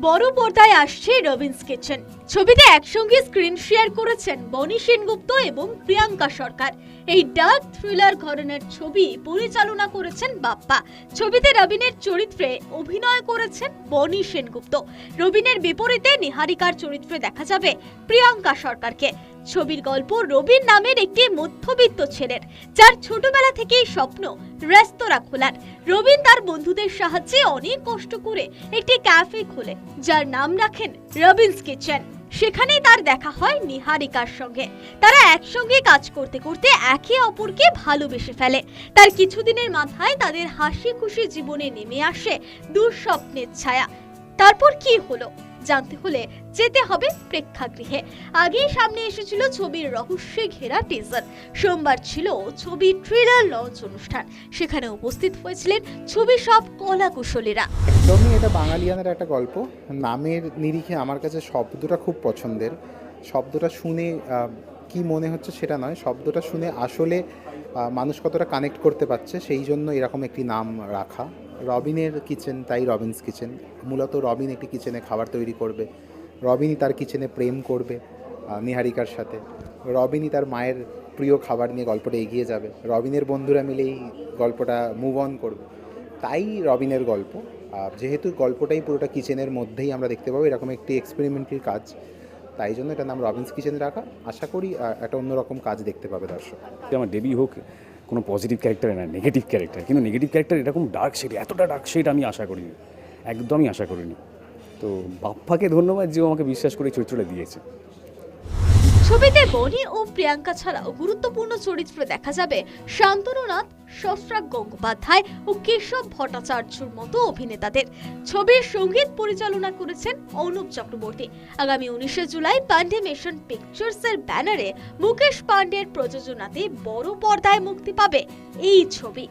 বড় পর্দায় আসছে রবিনস কিচেন। ছবিতে একসঙ্গে স্ক্রিন শেয়ার করেছেন বনি সেনগুপ্ত এবং প্রিয়াঙ্কা সরকার। এই ডার্ক থ্রিলার ঘরানার ছবি পরিচালনা করেছেন বাপ্পা। ছবিতে রবিনের চরিত্রে অভিনয় করেছেন বনি সেনগুপ্ত। রবিনের বিপরীতে নিহারিকার চরিত্রে দেখা যাবে প্রিয়াঙ্কা সরকারকে। ছবির গল্প রবিন নামের একটি মধ্যবিত্ত ছেলের, যার ছোটবেলা থেকেই স্বপ্ন রেস্তোরাঁ খোলার। রবিন তার বন্ধুদের সাহায্যে অনেক কষ্ট করে একটি ক্যাফে খোলে, যার নাম রাখেন রবিনস কিচেন। সেখানেই তার দেখা হয় নিহারিকার সঙ্গে। তারা একসঙ্গে কাজ করতে করতে একে অপরকে ভালোবেসে ফেলে। তার কিছুদিনের মাথায় তাদের হাসি খুশি জীবনে নেমে আসে দুঃস্বপ্নের ছায়া। তারপর কি হলো জানতে হলে যেতে হবে প্রেক্ষাগৃহে। আগেই সামনে এসেছিল ছবির রহস্যে ঘেরা টিজার। সোমবার ছিল ছবির ট্রেলার লঞ্চ অনুষ্ঠান। সেখানে উপস্থিত হয়েছিলেন ছবির সব কলাকুশলীরা। একদমই এটা বাঙালিয়ানের একটা গল্প। নামের নিরিখে আমার কাছে শব্দটা খুব পছন্দের। শব্দটা শুনে কি মনে হচ্ছে সেটা নয়, শব্দটা শুনে আসলে মানুষ কতটা কানেক্ট করতে পারছে সেই জন্য এরকম একটি নাম রাখা। রবিনের কিচেন, তাই রবিনস কিচেন। মূলত রবিন একটি কিচেনে খাবার তৈরি করবে, রবিনই তার কিচেনে প্রেম করবে নিহারিকার সাথে, রবিনই তার মায়ের প্রিয় খাবার নিয়ে গল্পটা এগিয়ে যাবে, রবিনের বন্ধুরা মিলেই গল্পটা মুভ অন করবে। তাই রবিনের গল্প। যেহেতু গল্পটাই পুরোটা কিচেনের মধ্যেই আমরা দেখতে পাবো, এরকম একটি এক্সপেরিমেন্টাল কাজ, তাই জন্য এটার নাম রবিনস কিচেনে রাখা। আশা করি একটা অন্যরকম কাজ দেখতে পাবে দর্শক। আমার ডেবি হোক কোনো পজিটিভ ক্যারেক্টার না, নেগেটিভ ক্যারেক্টার, কিন্তু নেগেটিভ ক্যারেক্টার এরকম ডার্ক শেড, এতটা ডার্ক শেড আমি আশা করিনি, একদমই আশা করিনি। তো বাপ্পাকে ধন্যবাদ যে আমাকে বিশ্বাস করে চরিত্রটা দিয়েছে। ছবিতে বনি ও প্রিয়াঙ্কা ছাড়াও গুরুত্বপূর্ণ চরিত্রে দেখা যাবে শান্তনুনাথ, শস্রাক গঙ্গোপাধ্যায় ও কেশব ভট্টাচার্যর মতো অভিনেতাদের। ছবির সঙ্গীত পরিচালনা করেছেন অনুপ চক্রবর্তী। আগামী 19 জুলাই পান্ডে মিশন পিকচার্সের ব্যানারে মুকেশ পান্ডের প্রযোজনাতে বড় পর্দায় মুক্তি পাবে এই ছবি।